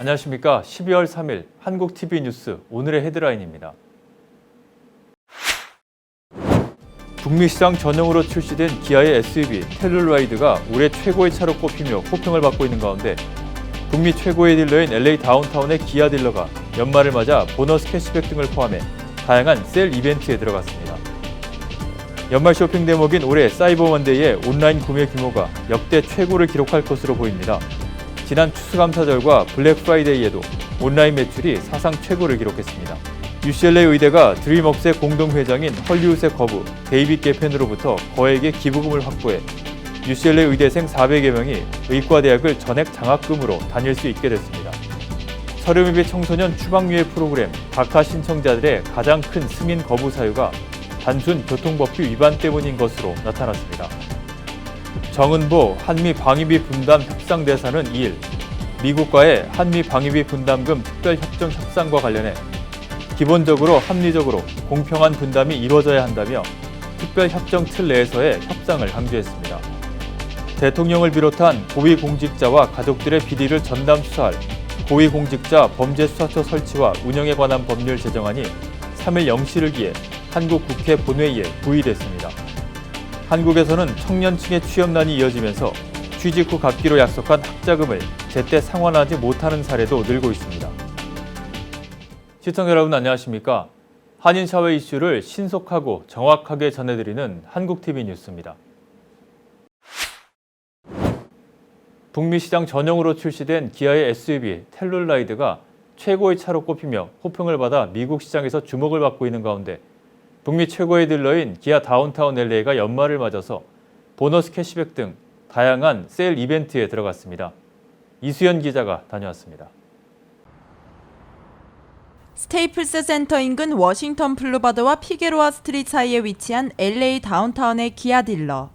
안녕하십니까. 12월 3일 한국TV 뉴스 오늘의 헤드라인입니다. 북미 시장 전용으로 출시된 기아의 SUV 텔룰라이드가 올해 최고의 차로 꼽히며 호평을 받고 있는 가운데 북미 최고의 딜러인 LA 다운타운의 기아 딜러가 연말을 맞아 보너스 캐시백 등을 포함해 다양한 셀 이벤트에 들어갔습니다. 연말 쇼핑 대목인 올해 사이버 먼데이의 온라인 구매 규모가 역대 최고를 기록할 것으로 보입니다. 지난 추수감사절과 블랙 프라이데이에도 온라인 매출이 사상 최고를 기록했습니다. UCLA 의대가 드림업스의 공동회장인 헐리우드의 거부 데이빗 게펜으로부터 거액의 기부금을 확보해 UCLA 의대생 400여 명이 의과대학을 전액 장학금으로 다닐 수 있게 됐습니다. 서름입의 청소년 추방유예 프로그램 박하 신청자들의 가장 큰 승인 거부 사유가 단순 교통법규 위반 때문인 것으로 나타났습니다. 정은보 한미 방위비 분담 협상 대사는 2일 미국과의 한미 방위비 분담금 특별협정 협상과 관련해 기본적으로 합리적으로 공평한 분담이 이루어져야 한다며 특별협정 틀 내에서의 협상을 강조했습니다. 대통령을 비롯한 고위공직자와 가족들의 비리를 전담 수사할 고위공직자 범죄수사처 설치와 운영에 관한 법률 제정안이 3일 0시를 기해 한국 국회 본회의에 부의됐습니다. 한국에서는 청년층의 취업난이 이어지면서 취직 후 갚기로 약속한 학자금을 제때 상환하지 못하는 사례도 늘고 있습니다. 시청자 여러분 안녕하십니까? 한인 사회 이슈를 신속하고 정확하게 전해드리는 한국TV 뉴스입니다. 북미 시장 전용으로 출시된 기아의 SUV 텔룰라이드가 최고의 차로 꼽히며 호평을 받아 미국 시장에서 주목을 받고 있는 가운데 북미 최고의 딜러인 기아 다운타운 LA가 연말을 맞아서 보너스 캐시백 등 다양한 세일 이벤트에 들어갔습니다. 이수연 기자가 다녀왔습니다. 스테이플스 센터 인근 워싱턴 블루바드와 피게로아 스트리트 사이에 위치한 LA 다운타운의 기아 딜러.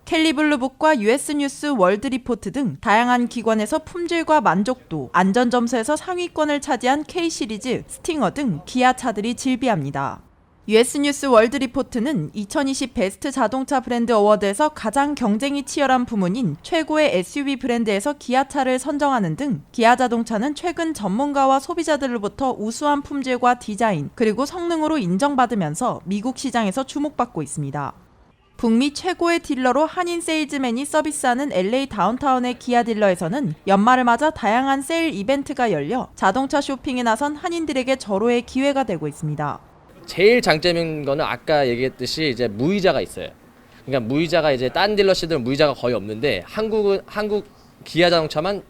켈리 블루북과 US 뉴스 월드 리포트 등 다양한 기관에서 품질과 만족도, 안전 점수에서 상위권을 차지한 K 시리즈, 스팅어 등 기아 차들이 질비합니다. US 뉴스 월드 리포트는 2020 베스트 자동차 브랜드 어워드에서 가장 경쟁이 치열한 부문인 최고의 SUV 브랜드에서 기아차를 선정하는 등 기아 자동차는 최근 전문가와 소비자들로부터 우수한 품질과 디자인 그리고 성능으로 인정받으면서 미국 시장에서 주목받고 있습니다. 북미 최고의 딜러로 한인 세일즈맨이 서비스하는 LA 다운타운의 기아 딜러에서는 연말을 맞아 다양한 세일 이벤트가 열려 자동차 쇼핑에 나선 한인들에게 절호의 기회가 되고 있습니다. 제일 장점인 거는 아까 얘기했듯이 이제 무이자가 있어요. 그러니까 무이자가 이제 딴 딜러십들은 무이자가 거의 없는데 한국 기아 자동차만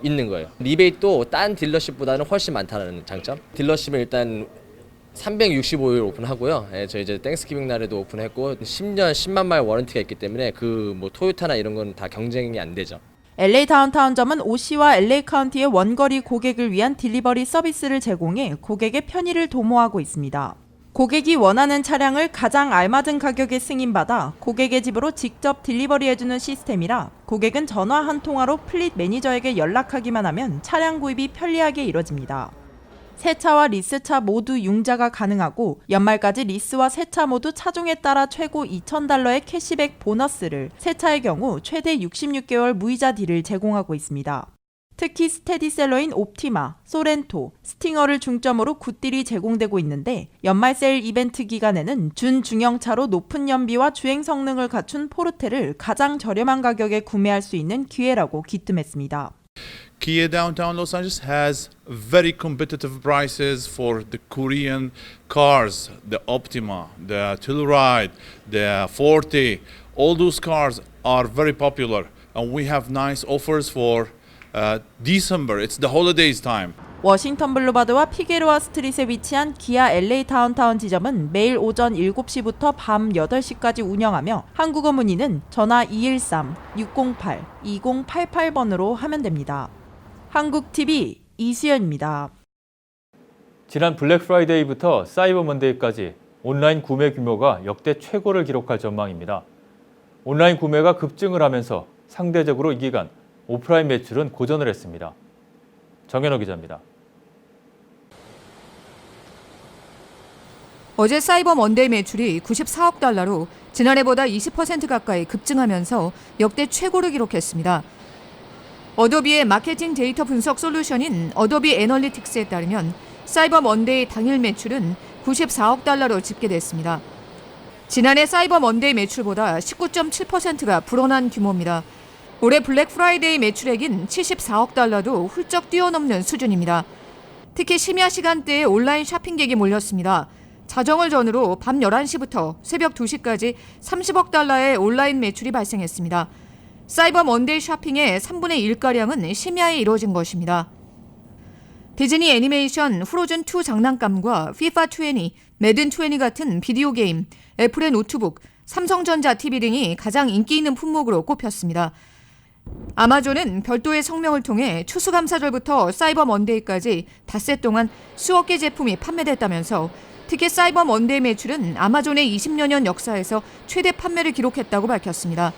있는 거예요. 리베이트도 딴 딜러십보다는 훨씬 많다는 장점. 딜러십은 일단 365일 오픈하고요. 저희 이제 땡스기빙 날에도 오픈했고 10년 10만 마일 워런티가 있기 때문에 그 뭐 토요타나 이런 건 다 경쟁이 안 되죠. LA 다운타운점은 OC와 LA 카운티의 원거리 고객을 위한 딜리버리 서비스를 제공해 고객의 편의를 도모하고 있습니다. 고객이 원하는 차량을 가장 알맞은 가격에 승인받아 고객의 집으로 직접 딜리버리해주는 시스템이라 고객은 전화 한 통화로 플릿 매니저에게 연락하기만 하면 차량 구입이 편리하게 이뤄집니다. 새차와 리스차 모두 융자가 가능하고 연말까지 리스와 새차 모두 차종에 따라 최고 $2,000의 캐시백 보너스를 새차의 경우 최대 66개월 무이자 딜을 제공하고 있습니다. 특히 스테디셀러인 옵티마, 소렌토, 스팅어를 중점으로 굿딜이 제공되고 있는데 연말 세일 이벤트 기간에는 준중형차로 높은 연비와 주행 성능을 갖춘 포르테를 가장 저렴한 가격에 구매할 수 있는 기회라고 기뜸했습니다. Kia downtown Los Angeles has very competitive prices for the Korean cars, the Optima, the Telluride, the Forte. All those cars are very popular, and we have nice offers for December. It's the holidays time. 워싱턴 블루바드와 피게로아 스트릿에 위치한 기아 LA 다운타운 지점은 매일 오전 7시부터 밤 8시까지 운영하며 한국어 문의는 전화 213-608-2088번으로 하면 됩니다. 한국TV 이수연입니다. 지난 블랙 프라이데이부터 사이버 먼데이까지 온라인 구매 규모가 역대 최고를 기록할 전망입니다. 온라인 구매가 급증을 하면서 상대적으로 이 기간 오프라인 매출은 고전을 했습니다. 정현호 기자입니다. 어제 사이버 먼데이 매출이 94억 달러로 지난해보다 20% 가까이 급증하면서 역대 최고를 기록했습니다. 어도비의 마케팅 데이터 분석 솔루션인 어도비 애널리틱스에 따르면 사이버 먼데이 당일 매출은 94억 달러로 집계됐습니다. 지난해 사이버 먼데이 매출보다 19.7%가 불어난 규모입니다. 올해 블랙 프라이데이 매출액인 74억 달러도 훌쩍 뛰어넘는 수준입니다. 특히 심야 시간대에 온라인 쇼핑객이 몰렸습니다. 자정을 전후로 밤 11시부터 새벽 2시까지 30억 달러의 온라인 매출이 발생했습니다. 사이버 먼데이 쇼핑의 3분의 1가량은 심야에 이루어진 것입니다. 디즈니 애니메이션 프로즌2 장난감과 FIFA20, 매든20 같은 비디오 게임, 애플의 노트북, 삼성전자 TV 등이 가장 인기 있는 품목으로 꼽혔습니다. 아마존은 별도의 성명을 통해 추수감사절부터 사이버 먼데이까지 닷새 동안 수억 개 제품이 판매됐다면서 특히 사이버 먼데이 매출은 아마존의 20여 년 역사에서 최대 판매를 기록했다고 밝혔습니다.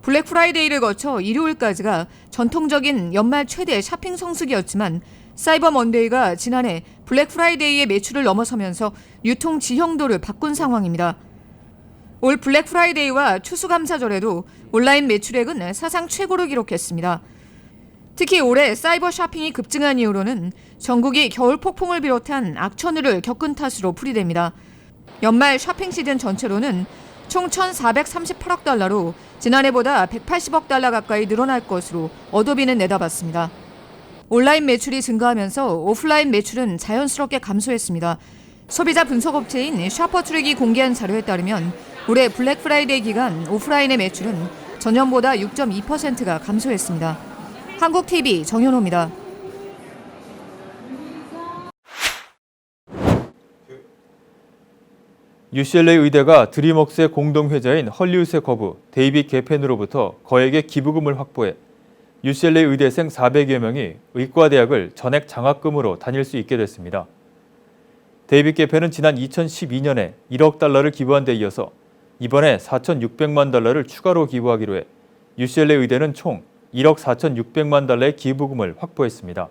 블랙 프라이데이를 거쳐 일요일까지가 전통적인 연말 최대 쇼핑 성수기였지만 사이버 먼데이가 지난해 블랙 프라이데이의 매출을 넘어서면서 유통 지형도를 바꾼 상황입니다. 올 블랙 프라이데이와 추수감사절에도 온라인 매출액은 사상 최고를 기록했습니다. 특히 올해 사이버 쇼핑이 급증한 이유로는 전국이 겨울 폭풍을 비롯한 악천후를 겪은 탓으로 풀이됩니다. 연말 쇼핑 시즌 전체로는 총 1,438억 달러로 지난해보다 180억 달러 가까이 늘어날 것으로 어도비는 내다봤습니다. 온라인 매출이 증가하면서 오프라인 매출은 자연스럽게 감소했습니다. 소비자 분석업체인 샤퍼트랙이 공개한 자료에 따르면 올해 블랙 프라이데이 기간 오프라인의 매출은 전년보다 6.2%가 감소했습니다. 한국TV 정현호입니다. UCLA 의대가 드림웍스의 공동회장인 헐리우드의 거부 데이빗 게펜으로부터 거액의 기부금을 확보해 UCLA 의대생 400여 명이 의과대학을 전액 장학금으로 다닐 수 있게 됐습니다. 데이빗 게펜은 지난 2012년에 1억 달러를 기부한 데 이어서 이번에 4,600만 달러를 추가로 기부하기로 해 UCLA 의대는 총 1억 4,600만 달러의 기부금을 확보했습니다.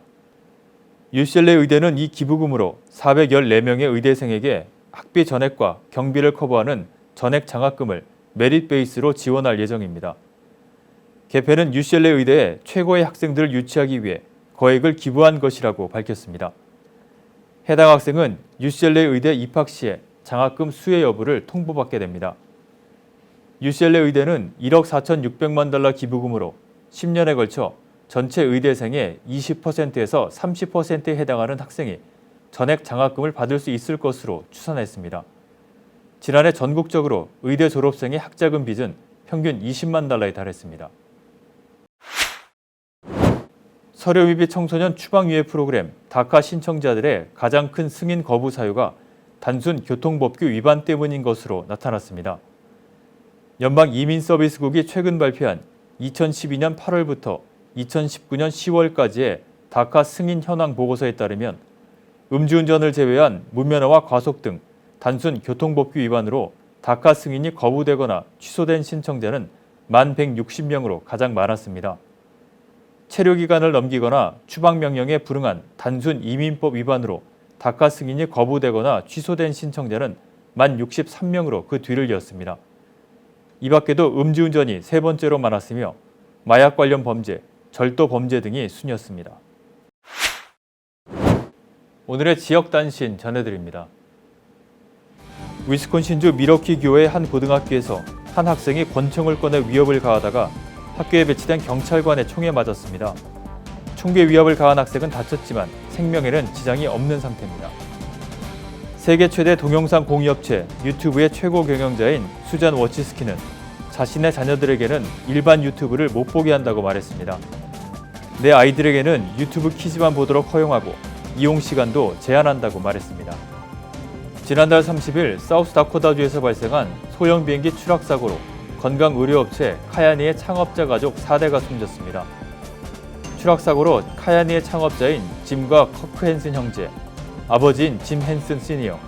UCLA 의대는 이 기부금으로 414명의 의대생에게 학비 전액과 경비를 커버하는 전액 장학금을 메릿 베이스로 지원할 예정입니다. 게펜은 UCLA 의대에 최고의 학생들을 유치하기 위해 거액을 기부한 것이라고 밝혔습니다. 해당 학생은 UCLA 의대 입학 시에 장학금 수혜 여부를 통보받게 됩니다. UCLA 의대는 1억 4,600만 달러 기부금으로 10년에 걸쳐 전체 의대생의 20%에서 30%에 해당하는 학생이 전액 장학금을 받을 수 있을 것으로 추산했습니다. 지난해 전국적으로 의대 졸업생의 학자금 빚은 평균 20만 달러에 달했습니다. 서류미비 청소년 추방유예 프로그램 다카 신청자들의 가장 큰 승인 거부 사유가 단순 교통법규 위반 때문인 것으로 나타났습니다. 연방이민서비스국이 최근 발표한 2012년 8월부터 2019년 10월까지의 다카 승인 현황 보고서에 따르면 음주운전을 제외한 무면허와 과속 등 단순 교통법규 위반으로 다카 승인이 거부되거나 취소된 신청자는 1,160명으로 가장 많았습니다. 체류기간을 넘기거나 추방명령에 불응한 단순 이민법 위반으로 다카 승인이 거부되거나 취소된 신청자는 1,063명으로 그 뒤를 이었습니다. 이 밖에도 음주운전이 세 번째로 많았으며 마약 관련 범죄, 절도 범죄 등이 순이었습니다. 오늘의 지역 단신 전해드립니다. 위스콘신주 미러키 교의 한 고등학교에서 한 학생이 권총을 꺼내 위협을 가하다가 학교에 배치된 경찰관의 총에 맞았습니다. 총기 위협을 가한 학생은 다쳤지만 생명에는 지장이 없는 상태입니다. 세계 최대 동영상 공유업체 유튜브의 최고 경영자인 수잔 워치스키는 자신의 자녀들에게는 일반 유튜브를 못 보게 한다고 말했습니다. 내 아이들에게는 유튜브 키즈만 보도록 허용하고 이용 시간도 제한한다고 말했습니다. 지난달 30일 사우스다코타주에서 발생한 소형 비행기 추락 사고로 건강의료업체 카야니의 창업자 가족 4대가 숨졌습니다. 추락 사고로 카야니의 창업자인 짐과 커크 헨슨 형제, 아버지인 짐 헨슨 시니어,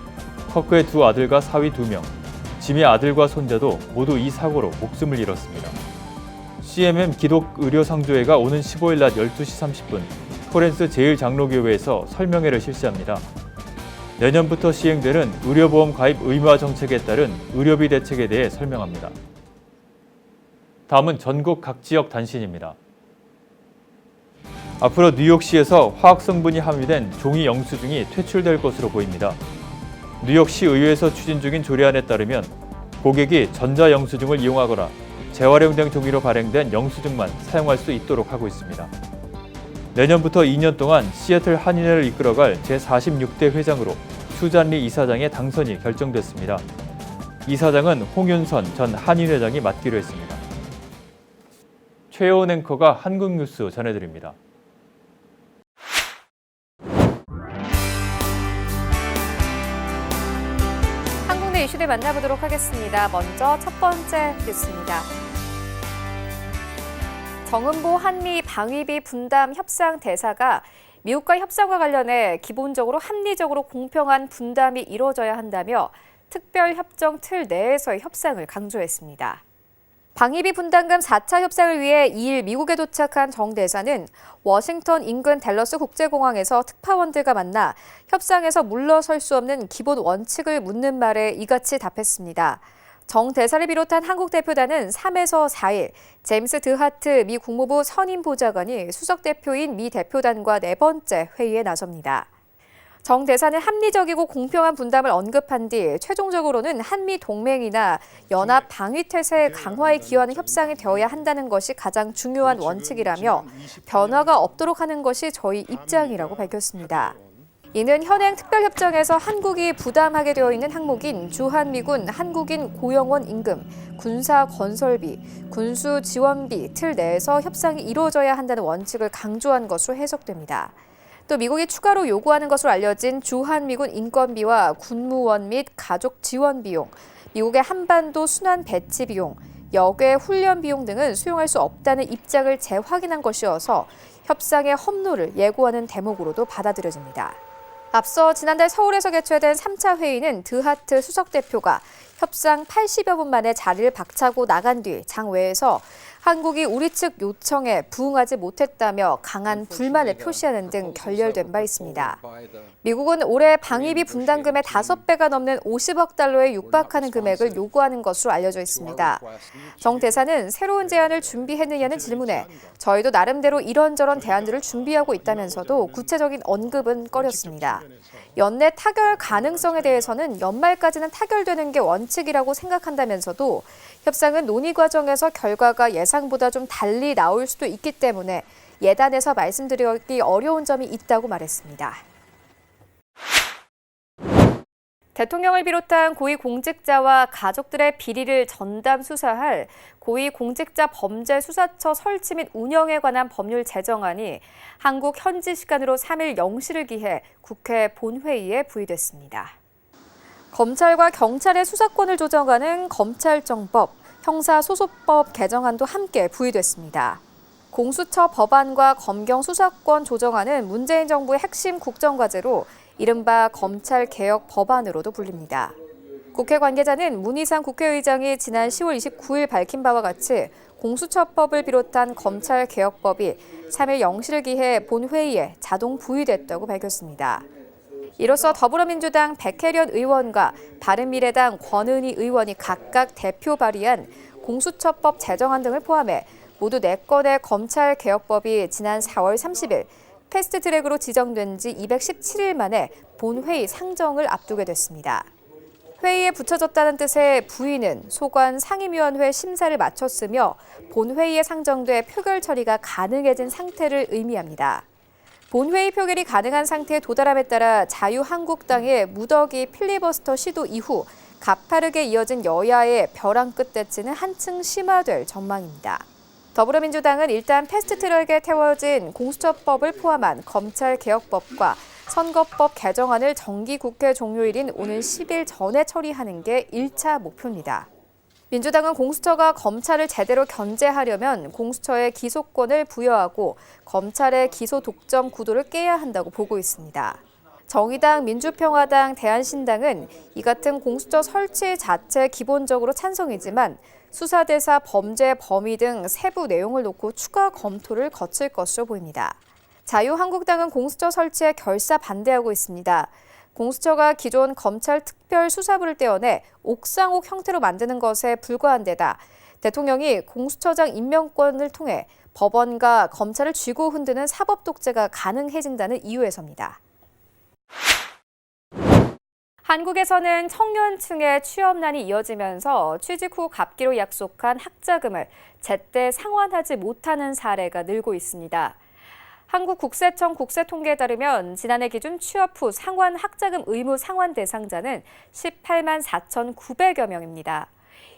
커크의 두 아들과 사위 2명, 짐의 아들과 손자도 모두 이 사고로 목숨을 잃었습니다. CMM 기독의료상조회가 오는 15일 낮 12시 30분 토렌스 제1장로교회에서 설명회를 실시합니다. 내년부터 시행되는 의료보험 가입 의무화 정책에 따른 의료비 대책에 대해 설명합니다. 다음은 전국 각 지역 단신입니다. 앞으로 뉴욕시에서 화학 성분이 함유된 종이 영수증이 퇴출될 것으로 보입니다. 뉴욕시 의회에서 추진 중인 조례안에 따르면 고객이 전자 영수증을 이용하거나 재활용된 종이로 발행된 영수증만 사용할 수 있도록 하고 있습니다. 내년부터 2년 동안 시애틀 한인회를 이끌어갈 제46대 회장으로 수잔리 이사장의 당선이 결정됐습니다. 이사장은 홍윤선 전 한인회장이 맡기로 했습니다. 최여운 앵커가 한국 뉴스 전해드립니다. 한국 내 이슈들 만나보도록 하겠습니다. 먼저 첫 번째 뉴스입니다. 정은보 한미 방위비 분담 협상 대사가 미국과 협상과 관련해 기본적으로 합리적으로 공평한 분담이 이루어져야 한다며 특별협정 틀 내에서의 협상을 강조했습니다. 방위비 분담금 4차 협상을 위해 2일 미국에 도착한 정 대사는 워싱턴 인근 댈러스 국제공항에서 특파원들과 만나 협상에서 물러설 수 없는 기본 원칙을 묻는 말에 이같이 답했습니다. 정 대사를 비롯한 한국 대표단은 3에서 4일 제임스 드하트 미 국무부 선임 보좌관이 수석 대표인 미 대표단과 4번째 회의에 나섭니다. 정 대사는 합리적이고 공평한 분담을 언급한 뒤 최종적으로는 한미 동맹이나 연합 방위 태세 강화에 기여하는 협상이 되어야 한다는 것이 가장 중요한 원칙이라며 변화가 없도록 하는 것이 저희 입장이라고 밝혔습니다. 이는 현행 특별협정에서 한국이 부담하게 되어 있는 항목인 주한미군 한국인 고영원 임금, 군사 건설비, 군수 지원비 틀 내에서 협상이 이루어져야 한다는 원칙을 강조한 것으로 해석됩니다. 또 미국이 추가로 요구하는 것으로 알려진 주한미군 인건비와 군무원 및 가족 지원 비용, 미국의 한반도 순환 배치 비용, 역외 훈련 비용 등은 수용할 수 없다는 입장을 재확인한 것이어서 협상의 험로를 예고하는 대목으로도 받아들여집니다. 앞서 지난달 서울에서 개최된 3차 회의는 드하트 수석 대표가 협상 80여 분 만에 자리를 박차고 나간 뒤 장외에서 한국이 우리 측 요청에 부응하지 못했다며 강한 불만을 표시하는 등 결렬된 바 있습니다. 미국은 올해 방위비 분담금의 5배가 넘는 50억 달러에 육박하는 금액을 요구하는 것으로 알려져 있습니다. 정 대사는 새로운 제안을 준비했느냐는 질문에 저희도 나름대로 이런저런 대안들을 준비하고 있다면서도 구체적인 언급은 꺼렸습니다. 연내 타결 가능성에 대해서는 연말까지는 타결되는 게 원칙이라고 생각한다면서도 협상은 논의 과정에서 결과가 예상보다 좀 달리 나올 수도 있기 때문에 예단해서 말씀드리기 어려운 점이 있다고 말했습니다. 대통령을 비롯한 고위공직자와 가족들의 비리를 전담 수사할 고위공직자 범죄수사처 설치 및 운영에 관한 법률 제정안이 한국 현지 시간으로 3일 0시를 기해 국회 본회의에 부의됐습니다. 검찰과 경찰의 수사권을 조정하는 검찰청법, 형사소송법 개정안도 함께 부의됐습니다. 공수처 법안과 검경 수사권 조정안은 문재인 정부의 핵심 국정과제로 이른바 검찰개혁 법안으로도 불립니다. 국회 관계자는 문희상 국회의장이 지난 10월 29일 밝힌 바와 같이 공수처법을 비롯한 검찰개혁법이 3일 0시를 기해 본회의에 자동 부의됐다고 밝혔습니다. 이로써 더불어민주당 백혜련 의원과 바른미래당 권은희 의원이 각각 대표 발의한 공수처법 제정안 등을 포함해 모두 4건의 검찰개혁법이 지난 4월 30일 패스트트랙으로 지정된 지 217일 만에 본회의 상정을 앞두게 됐습니다. 회의에 붙여졌다는 뜻의 부의는 소관 상임위원회 심사를 마쳤으며 본회의에 상정돼 표결 처리가 가능해진 상태를 의미합니다. 본회의 표결이 가능한 상태에 도달함에 따라 자유한국당의 무더기 필리버스터 시도 이후 가파르게 이어진 여야의 벼랑 끝 대치는 한층 심화될 전망입니다. 더불어민주당은 일단 패스트트랙에 태워진 공수처법을 포함한 검찰개혁법과 선거법 개정안을 정기국회 종료일인 오는 10일 전에 처리하는 게 1차 목표입니다. 민주당은 공수처가 검찰을 제대로 견제하려면 공수처에 기소권을 부여하고 검찰의 기소 독점 구도를 깨야 한다고 보고 있습니다. 정의당, 민주평화당, 대한신당은 이 같은 공수처 설치 자체 기본적으로 찬성이지만 수사대사, 범죄, 범위 등 세부 내용을 놓고 추가 검토를 거칠 것으로 보입니다. 자유한국당은 공수처 설치에 결사 반대하고 있습니다. 공수처가 기존 검찰 특별수사부를 떼어내 옥상옥 형태로 만드는 것에 불과한 데다 대통령이 공수처장 임명권을 통해 법원과 검찰을 쥐고 흔드는 사법 독재가 가능해진다는 이유에서입니다. 한국에서는 청년층의 취업난이 이어지면서 취직 후 갚기로 약속한 학자금을 제때 상환하지 못하는 사례가 늘고 있습니다. 한국국세청 국세통계에 따르면 지난해 기준 취업 후 상환 학자금 의무 상환 대상자는 18만 4,900여 명입니다.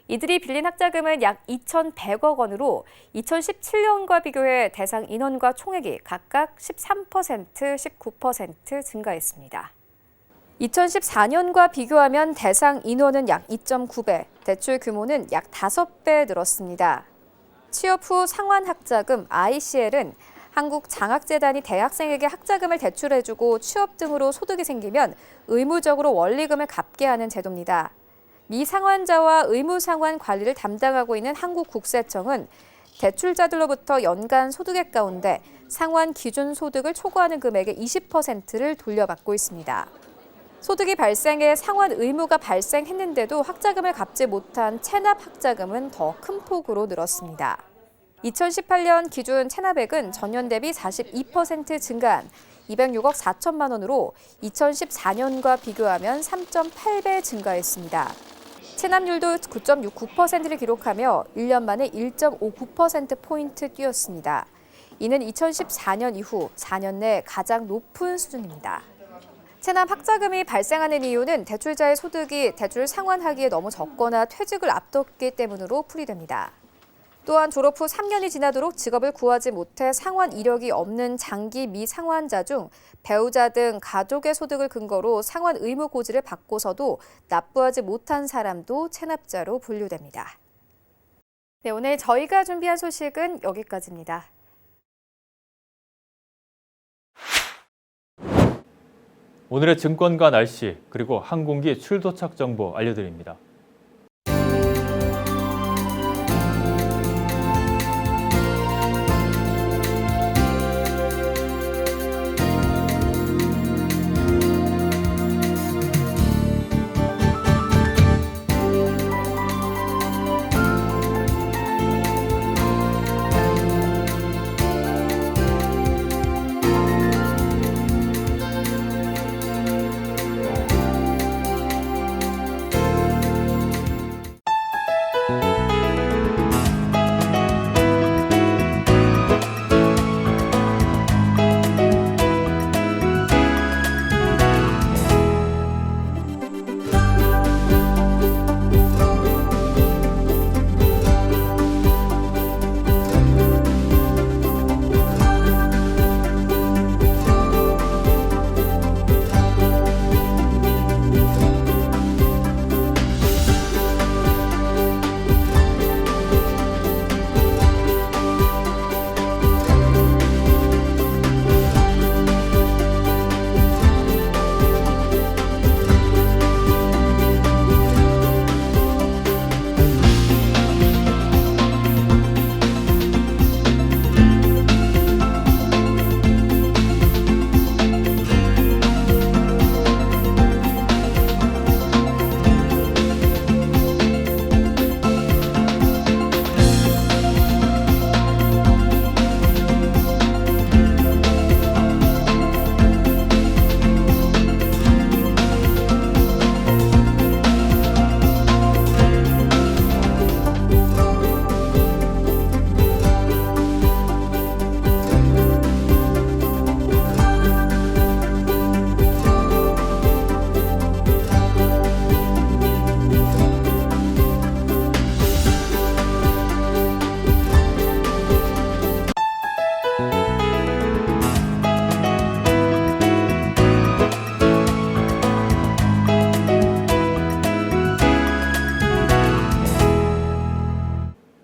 이들이 빌린 학자금은 약 2,100억 원으로 2017년과 비교해 대상 인원과 총액이 각각 13%, 19% 증가했습니다. 2014년과 비교하면 대상 인원은 약 2.9배, 대출 규모는 약 5배 늘었습니다. 취업 후 상환 학자금 ICL은 한국장학재단이 대학생에게 학자금을 대출해주고 취업 등으로 소득이 생기면 의무적으로 원리금을 갚게 하는 제도입니다. 미상환자와 의무상환 관리를 담당하고 있는 한국국세청은 대출자들로부터 연간 소득액 가운데 상환 기준 소득을 초과하는 금액의 20%를 돌려받고 있습니다. 소득이 발생해 상환 의무가 발생했는데도 학자금을 갚지 못한 체납 학자금은 더 큰 폭으로 늘었습니다. 2018년 기준 체납액은 전년 대비 42% 증가한 206억 4천만 원으로 2014년과 비교하면 3.8배 증가했습니다. 체납률도 9.69%를 기록하며 1년 만에 1.59%포인트 뛰었습니다. 이는 2014년 이후 4년 내 가장 높은 수준입니다. 체납 학자금이 발생하는 이유는 대출자의 소득이 대출 상환하기에 너무 적거나 퇴직을 앞뒀기 때문으로 풀이됩니다. 또한 졸업 후 3년이 지나도록 직업을 구하지 못해 상환 이력이 없는 장기 미상환자 중 배우자 등 가족의 소득을 근거로 상환 의무 고지를 받고서도 납부하지 못한 사람도 체납자로 분류됩니다. 네, 오늘 저희가 준비한 소식은 여기까지입니다. 오늘의 증권가 날씨 그리고 항공기 출도착 정보 알려드립니다.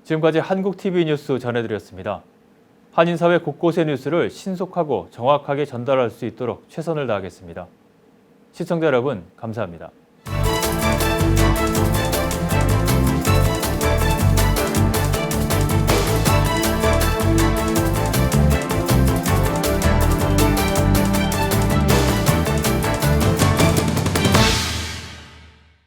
지금까지 한국TV 뉴스 전해드렸습니다. 한인사회 곳곳의 뉴스를 신속하고 정확하게 전달할 수 있도록 최선을 다하겠습니다. 시청자 여러분, 감사합니다.